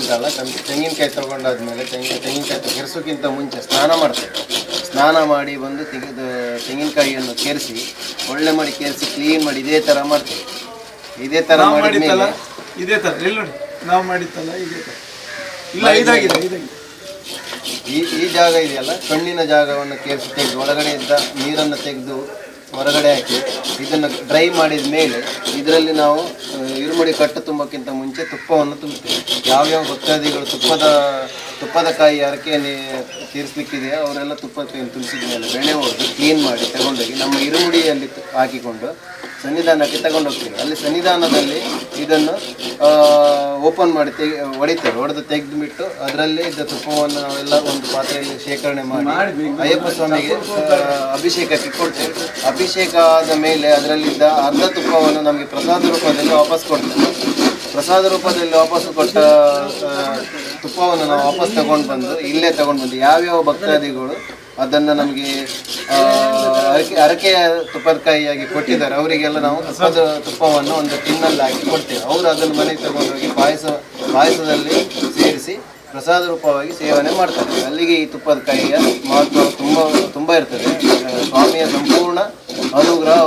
ಉಂಟಲ್ಲ, ತೆಂಗಿನಕಾಯಿ ತಗೊಂಡಾದ್ಮೇಲೆ ತೆಂಗಿನಕಾಯಿ ಕೆರೆಸೋಕ್ಕಿಂತ ಮುಂಚೆ ಸ್ನಾನ ಮಾಡ್ತೇವೆ. ಸ್ನಾನ ಮಾಡಿ ಬಂದು ತೆಂಗಿನಕಾಯಿಯನ್ನು ಕೆರೆಸಿ ಒಳ್ಳೆ ಮಾಡಿ ಕೆರೆಸಿ ಕ್ಲೀನ್ ಮಾಡಿ ಇದೇ ಥರ ಮಾಡ್ತೇವೆ. ಇದೇ ಥರ ಮಾಡಿದ್ಮೇಲೆ ಇದೇ ಥರ ಇಲ್ಲಿ ನೋಡಿ ನಾವು ಮಾಡಿತ್ತಲ್ಲ ಇದೇ ಥರ ಇಲ್ಲ ಇದಾಗಿದೆ. ಈ ಜಾಗ ಇದೆಯಲ್ಲ, ಕಣ್ಣಿನ ಜಾಗವನ್ನು ಕೆರೆಸಿ ತೆಗೆದು ಒಳಗಡೆ ಇದ್ದ ನೀರನ್ನು ತೆಗೆದು ಹೊರಗಡೆ ಹಾಕಿ ಇದನ್ನು ಡ್ರೈ ಮಾಡಿದ ಮೇಲೆ ಇದರಲ್ಲಿ ನಾವು ಇರುಮುಡಿ ಕಟ್ಟು ತುಂಬಕ್ಕಿಂತ ಮುಂಚೆ ತುಪ್ಪವನ್ನು ತುಂಬ್ತೇವೆ. ಯಾವ್ಯಾವ ಭಕ್ತಾದಿಗಳು ತುಪ್ಪದ ಕಾಯಿ ಹರಕೆಯಲ್ಲಿ ತೀರಿಸ್ಲಿಕ್ಕಿದೆಯೋ ಅವರೆಲ್ಲ ತುಪ್ಪದ ಕಾಯಿಯನ್ನು ತುಂಬಿಸಿದ ಮೇಲೆ ಬೆಣ್ಣೆ ಹೊಡೆದು ಕ್ಲೀನ್ ಮಾಡಿ ತಗೊಂಡೋಗಿ ನಮ್ಮ ಇರುಮುಡಿಯಲ್ಲಿ ಹಾಕಿಕೊಂಡು ಸನ್ನಿಧಾನಕ್ಕೆ ತಗೊಂಡೋಗ್ತೀವಿ. ಅಲ್ಲಿ ಸನ್ನಿಧಾನದಲ್ಲಿ ಇದನ್ನು ಓಪನ್ ಮಾಡಿ ಹೊಡೆದು ತೆಗೆದುಬಿಟ್ಟು ಅದರಲ್ಲಿ ಇದ್ದ ತುಪ್ಪವನ್ನು ನಾವೆಲ್ಲ ಒಂದು ಪಾತ್ರೆಯಲ್ಲಿ ಶೇಖರಣೆ ಮಾಡಿ ಅಯ್ಯಪ್ಪ ಸ್ವಾಮಿಗೆ ಅಭಿಷೇಕಕ್ಕೆ ಕೊಡ್ತೇವೆ. ಅಭಿಷೇಕ ಆದ ಮೇಲೆ ಅದರಲ್ಲಿದ್ದ ಅರ್ಧ ತುಪ್ಪವನ್ನು ನಮಗೆ ಪ್ರಸಾದ ರೂಪದಲ್ಲಿ ವಾಪಸ್ ಕೊಡ್ತೇವೆ. ಪ್ರಸಾದ ರೂಪದಲ್ಲಿ ವಾಪಸ್ ಕೊಟ್ಟ ತುಪ್ಪವನ್ನು ನಾವು ವಾಪಸ್ ಇಲ್ಲೇ ತಗೊಂಡು ಬಂದು ಯಾವ್ಯಾವ ಭಕ್ತಾದಿಗಳು ಅದನ್ನು ನಮಗೆ ಅರಕೆಯ ತುಪ್ಪದ ಕಾಯಿಯಾಗಿ ಕೊಟ್ಟಿದ್ದಾರೆ ಅವರಿಗೆಲ್ಲ ನಾವು ತುಪ್ಪವನ್ನು ಒಂದು ಟಿನ್ನಲ್ಲಿ ಹಾಕಿ ಕೊಡ್ತೇವೆ. ಅವರು ಅದನ್ನು ಮನೆಗೆ ತಗೊಂಡೋಗಿ ಪಾಯಸದಲ್ಲಿ ಸೇರಿಸಿ ಪ್ರಸಾದ ರೂಪವಾಗಿ ಸೇವನೆ ಮಾಡ್ತಾರೆ. ಅಲ್ಲಿಗೆ ಈ ತುಪ್ಪದ ಕಾಯಿಯ ಮಹತ್ವ ತುಂಬ ಇರ್ತದೆ. ಸ್ವಾಮಿಯ ಸಂಪೂರ್ಣ ಅನುಗ್ರಹ